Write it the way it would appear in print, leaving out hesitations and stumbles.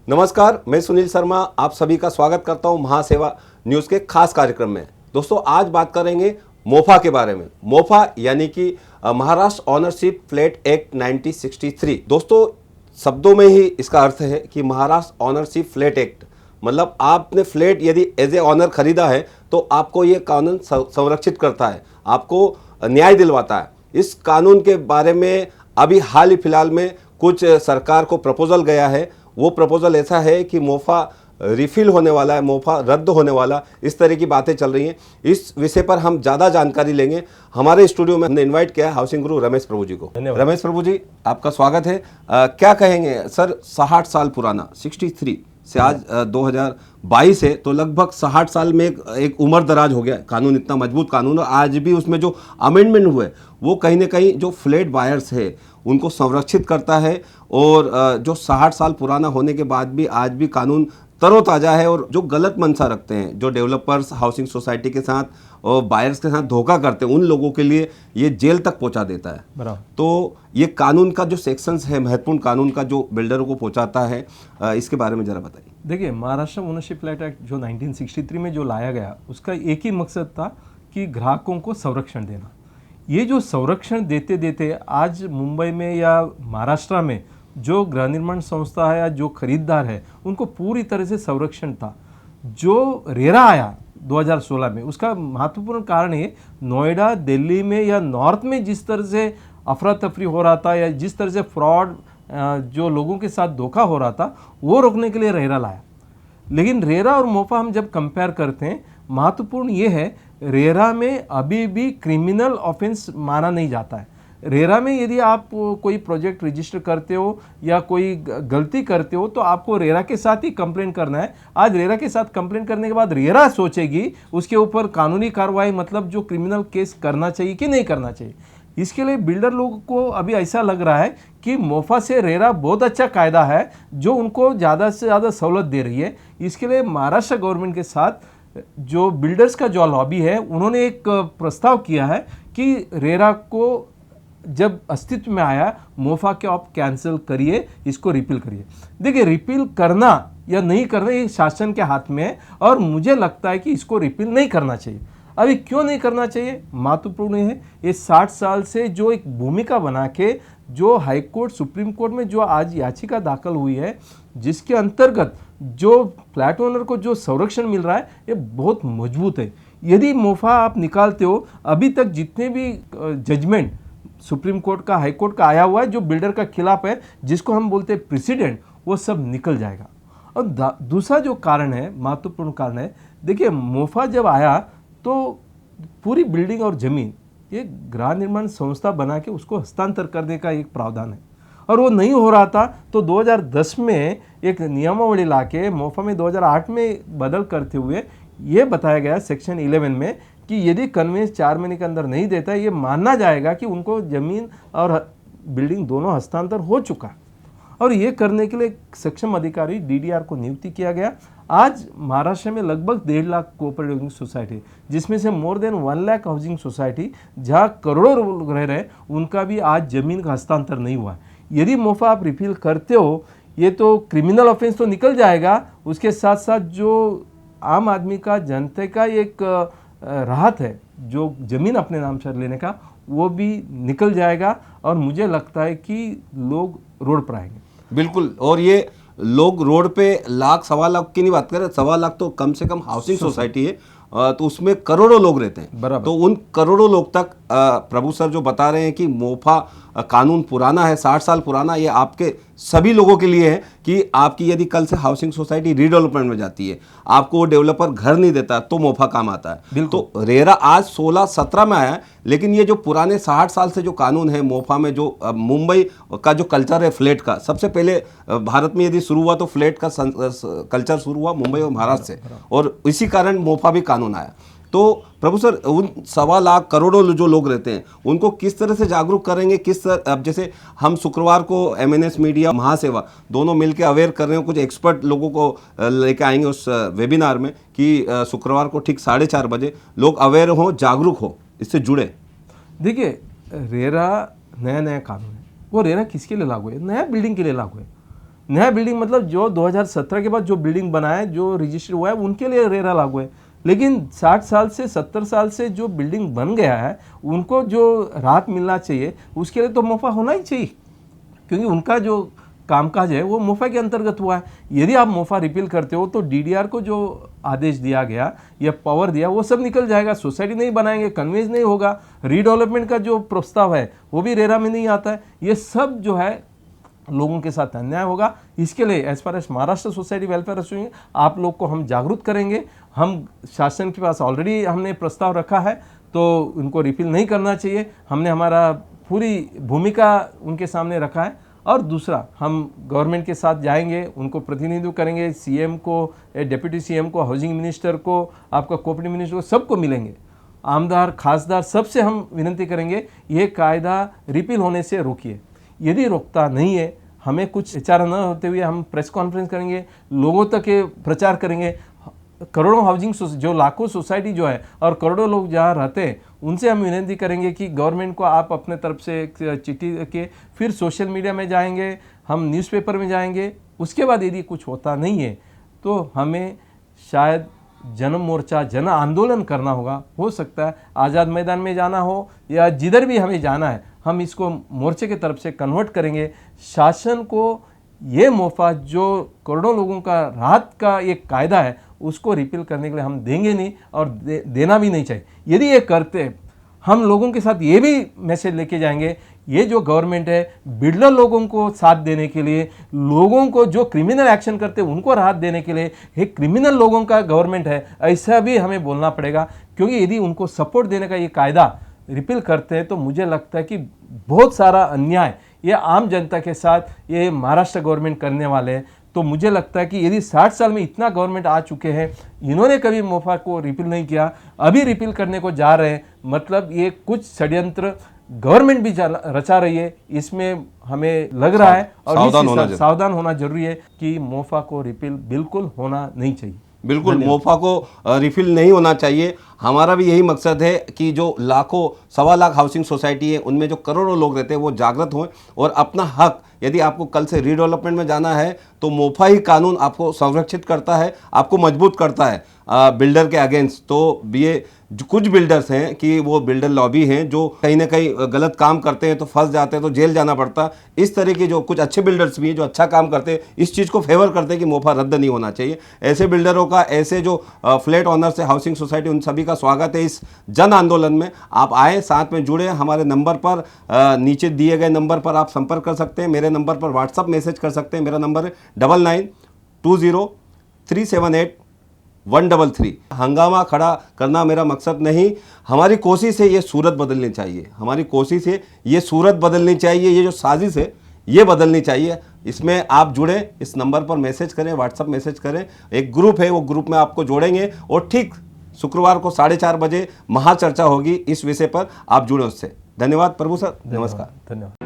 नमस्कार, मैं सुनील शर्मा आप सभी का स्वागत करता हूं महासेवा न्यूज़ के खास कार्यक्रम में। दोस्तों, आज बात करेंगे मोफा के बारे में। मोफा यानी कि महाराष्ट्र ऑनरशिप फ्लैट एक्ट 1963। दोस्तों, शब्दों में ही इसका अर्थ है कि महाराष्ट्र ऑनरशिप फ्लैट एक्ट मतलब आपने फ्लैट यदि एज ए ऑनर खरीदा है तो आपको ये कानून संरक्षित करता है, आपको न्याय दिलवाता है। इस कानून के बारे में अभी हाल ही फिलहाल में कुछ सरकार को प्रपोजल गया है। वो प्रपोजल ऐसा है कि मोफा रिफिल होने वाला है, मोफा रद्द होने वाला, इस तरह की बातें चल रही हैं। इस विषय पर हम ज़्यादा जानकारी लेंगे। हमारे स्टूडियो में हमने इनवाइट किया है हाउसिंग गुरु रमेश प्रभु जी को। रमेश प्रभु जी, आपका स्वागत है। क्या कहेंगे सर, 60 साल पुराना 63 से आज 2022 है, तो लगभग 60 साल में एक उम्र दराज हो गया कानून, इतना मजबूत कानून। और आज भी उसमें जो अमेंडमेंट हुए वो कहीं ना कहीं जो फ्लैट बायर्स है उनको संरक्षित करता है। और जो 60 साल पुराना होने के बाद भी आज भी कानून तरोताज़ा है। और जो गलत मंशा रखते हैं, जो डेवलपर्स हाउसिंग सोसाइटी के साथ और बायर्स के साथ धोखा करते हैं, उन लोगों के लिए ये जेल तक पहुंचा देता है। बराबर। तो ये कानून का जो सेक्शंस है, महत्वपूर्ण कानून का जो बिल्डरों को पहुंचाता है, इसके बारे में ज़रा बताइए। देखिए, महाराष्ट्र ओनरशिप फ्लैट एक्ट जो 1963 में जो लाया गया, उसका एक ही मकसद था कि ग्राहकों को संरक्षण देना। ये जो संरक्षण देते देते आज मुंबई में या महाराष्ट्र में जो गृह निर्माण संस्था है या जो खरीदार है, उनको पूरी तरह से संरक्षण था। जो रेरा आया 2016 में, उसका महत्वपूर्ण कारण है नोएडा, दिल्ली में या नॉर्थ में जिस तरह से अफरा तफरी हो रहा था या जिस तरह से फ्रॉड जो लोगों के साथ धोखा हो रहा था, वो रोकने के लिए रेरा लाया। लेकिन रेरा और मोफा हम जब कंपेयर करते हैं, महत्वपूर्ण ये है रेरा में अभी भी क्रिमिनल ऑफेंस माना नहीं जाता है। रेरा में यदि आप कोई प्रोजेक्ट रजिस्टर करते हो या कोई गलती करते हो तो आपको रेरा के साथ ही कंप्लेन करना है। आज रेरा के साथ कंप्लेन करने के बाद रेरा सोचेगी उसके ऊपर कानूनी कार्रवाई, मतलब जो क्रिमिनल केस करना चाहिए कि नहीं करना चाहिए। इसके लिए बिल्डर लोगों को अभी ऐसा लग रहा है कि मोफा से रेरा बहुत अच्छा कायदा है जो उनको ज़्यादा से ज़्यादा सहूलत दे रही है। इसके लिए महाराष्ट्र गवर्नमेंट के साथ जो बिल्डर्स का जो लॉबी है, उन्होंने एक प्रस्ताव किया है कि रेरा को जब अस्तित्व में आया, मोफा के आप कैंसिल करिए, इसको रिपील करिए। देखिए, रिपील करना या नहीं करना ये शासन के हाथ में है और मुझे लगता है कि इसको रिपील नहीं करना चाहिए। अभी क्यों नहीं करना चाहिए, महत्वपूर्ण है ये 60 साल से जो एक भूमिका बना के जो हाई कोर्ट, सुप्रीम कोर्ट में जो आज याचिका दाखिल हुई है, जिसके अंतर्गत जो फ्लैट ओनर को जो संरक्षण मिल रहा है, ये बहुत मजबूत है। यदि मोफा आप निकालते हो, अभी तक जितने भी जजमेंट सुप्रीम कोर्ट का, हाई कोर्ट का आया हुआ है जो बिल्डर का खिलाफ है, जिसको हम बोलते हैं प्रेसिडेंट, वो सब निकल जाएगा। और दूसरा जो कारण है, महत्वपूर्ण कारण है, देखिए मोफा जब आया तो पूरी बिल्डिंग और ज़मीन ये गृह निर्माण संस्था बना के उसको हस्तांतर करने का एक प्रावधान है और वो नहीं हो रहा था। तो 2010 में एक नियमावली ला के मोफा में 2008 में बदल करते हुए ये बताया गया सेक्शन 11 में कि यदि कन्वेंस 4 महीने के अंदर नहीं देता, ये मानना जाएगा कि उनको ज़मीन और बिल्डिंग दोनों हस्तांतर हो चुका है। और ये करने के लिए सक्षम अधिकारी DDR को नियुक्ति किया गया। आज महाराष्ट्र में लगभग 1.5 लाख कोऑपरेटिव हाउसिंग सोसाइटी, जिसमें से more than 1 lakh housing society जहाँ करोड़ों लोग रह रहे हैं, उनका भी आज ज़मीन का हस्तांतर नहीं हुआ है। यदि मोफा आप रिफिल करते हो, ये तो क्रिमिनल ऑफेंस तो निकल जाएगा, उसके साथ साथ जो आम आदमी का, जनता का एक राहत है जो ज़मीन अपने नाम से लेने का, वो भी निकल जाएगा और मुझे लगता है कि लोग रोड पर आएंगे। बिल्कुल। और ये लोग रोड पे लाख, 1.25 लाख की नहीं बात करें, 1.25 लाख तो कम से कम हाउसिंग सोसाइटी है, तो उसमें करोड़ों लोग रहते हैं। तो उन करोड़ों लोग तक प्रभु सर जो बता रहे हैं कि मोफा कानून पुराना है, 60 साल पुराना, ये आपके सभी लोगों के लिए है कि आपकी यदि कल से हाउसिंग सोसाइटी रीडेवलपमेंट में जाती है, आपको वो डेवलपर घर नहीं देता, तो मोफा काम आता है। तो रेरा आज 16-17 में आया है, लेकिन ये जो पुराने 60 साल से जो कानून है मोफा में, जो मुंबई का जो कल्चर है फ्लैट का, सबसे पहले भारत में यदि शुरू हुआ तो फ्लैट का कल्चर शुरू हुआ मुंबई और महाराष्ट्र से, और इसी कारण मोफा भी कानून आया। तो प्रभु सर, उन 1.25 लाख करोड़ों जो लोग रहते हैं, उनको किस तरह से जागरूक करेंगे? अब जैसे हम शुक्रवार को MNS मीडिया, महासेवा दोनों मिलकर अवेयर कर रहे हैं, कुछ एक्सपर्ट लोगों को लेके आएंगे उस वेबिनार में कि शुक्रवार को ठीक 4:30 बजे लोग अवेयर हों, जागरूक हो, इससे जुड़े। देखिए, रेरा नया कानून है। वो रेरा किसके लिए लागू है? नया बिल्डिंग के लिए लागू है। नया बिल्डिंग मतलब जो 2017 के बाद जो बिल्डिंग बना है, जो रजिस्टर हुआ है, उनके लिए रेरा लागू है। लेकिन 60 साल से 70 साल से जो बिल्डिंग बन गया है, उनको जो राहत मिलना चाहिए, उसके लिए तो मोफा होना ही चाहिए, क्योंकि उनका जो कामकाज है वो मोफा के अंतर्गत हुआ है। यदि आप मोफा रिपील करते हो तो डीडीआर को जो आदेश दिया गया या पावर दिया वो सब निकल जाएगा, सोसाइटी नहीं बनाएंगे, कन्वेंस नहीं होगा, रीडेवलपमेंट का जो प्रस्ताव है वो भी रेरा में नहीं आता है। ये सब जो है लोगों के साथ अन्याय होगा। इसके लिए as far as Maharashtra society welfare association, आप लोग को हम जागरूक करेंगे। हम शासन के पास ऑलरेडी हमने प्रस्ताव रखा है, तो उनको रिपील नहीं करना चाहिए। हमने हमारा पूरी भूमिका उनके सामने रखा है। और दूसरा, हम गवर्नमेंट के साथ जाएंगे, उनको प्रतिनिधित्व करेंगे, सीएम को, डिप्टी सीएम को, हाउसिंग मिनिस्टर को, आपका कोऑपरेटिव मिनिस्टर को, सबको मिलेंगे, आमदार खासदार सबसे हम विनती करेंगे ये कायदा रिपील होने से रोकिए। यदि रोकता नहीं है, हमें कुछ विचार न होते हुए हम प्रेस कॉन्फ्रेंस करेंगे, लोगों तक ये प्रचार करेंगे। करोड़ों हाउसिंग जो लाखों सोसाइटी जो है और करोड़ों लोग जहाँ रहते हैं, उनसे हम विनती करेंगे कि गवर्नमेंट को आप अपने तरफ से एक चिट्ठी के, फिर सोशल मीडिया में जाएंगे, हम न्यूज़पेपर में जाएंगे। उसके बाद यदि कुछ होता नहीं है तो हमें शायद जन मोर्चा, जन आंदोलन करना होगा। हो सकता है आज़ाद मैदान में जाना हो या जिधर भी हमें जाना है, हम इसको मोर्चे के तरफ से कन्वर्ट करेंगे। शासन को ये मोफा जो करोड़ों लोगों का राहत का एक कायदा है, उसको रिपील करने के लिए हम देंगे नहीं और देना भी नहीं चाहिए। यदि ये करते, हम लोगों के साथ ये भी मैसेज लेके जाएंगे, ये जो गवर्नमेंट है बिल्डर लोगों को साथ देने के लिए, लोगों को जो क्रिमिनल एक्शन करते हैं उनको राहत देने के लिए, ये क्रिमिनल लोगों का गवर्नमेंट है, ऐसा भी हमें बोलना पड़ेगा। क्योंकि यदि उनको सपोर्ट देने का ये कायदा रिपील करते हैं तो मुझे लगता है कि बहुत सारा अन्याय ये आम जनता के साथ ये महाराष्ट्र गवर्नमेंट करने वाले हैं। तो मुझे लगता है कि यदि 60 साल में इतना गवर्नमेंट आ चुके हैं, इन्होंने कभी मोफा को रिपील नहीं किया, अभी रिपील करने को जा रहे हैं, मतलब ये कुछ षड्यंत्र गवर्नमेंट भी रचा रही है। इसमें हमें लग रहा है और सावधान होना जरूरी है कि मोफा को रिपील बिल्कुल होना नहीं चाहिए। बिल्कुल मोफा को रिफिल नहीं होना चाहिए। हमारा भी यही मकसद है कि जो लाखों, 1.25 लाख हाउसिंग सोसाइटी है, उनमें जो करोड़ों लोग रहते हैं वो जागृत हों और अपना हक, यदि आपको कल से रीडेवलपमेंट में जाना है तो मोफा ही कानून आपको संरक्षित करता है, आपको मजबूत करता है बिल्डर के अगेंस्ट। तो ये कुछ बिल्डर्स हैं कि वो बिल्डर लॉबी हैं जो कहीं ना कहीं गलत काम करते हैं तो फंस जाते हैं, तो जेल जाना पड़ता। इस तरह के जो कुछ अच्छे बिल्डर्स भी हैं जो अच्छा काम करते हैं, इस चीज़ को फेवर करते हैं कि मोफा रद्द नहीं होना चाहिए। ऐसे बिल्डरों का, ऐसे जो फ्लैट ऑनर्स है, हाउसिंग सोसाइटी, उन सभी का स्वागत है इस जन आंदोलन में। आप आए, साथ में जुड़े। हमारे नंबर पर, नीचे दिए गए नंबर पर आप संपर्क कर सकते हैं। मेरे नंबर पर व्हाट्सअप मैसेज कर सकते हैं। मेरा नंबर है 9920378133। हंगामा खड़ा करना मेरा मकसद नहीं। हमारी कोशिश है ये सूरत बदलनी चाहिए, हमारी कोशिश है ये सूरत बदलनी चाहिए। ये जो साजिश है ये बदलनी चाहिए। इसमें आप जुड़े, इस नंबर पर मैसेज करें, व्हाट्सअप मैसेज करें। एक ग्रुप है, वो ग्रुप में आपको जोड़ेंगे और ठीक शुक्रवार को 4:30 बजे महाचर्चा होगी इस विषय पर। आप जुड़े उससे। धन्यवाद प्रभु सर, नमस्कार। धन्यवाद।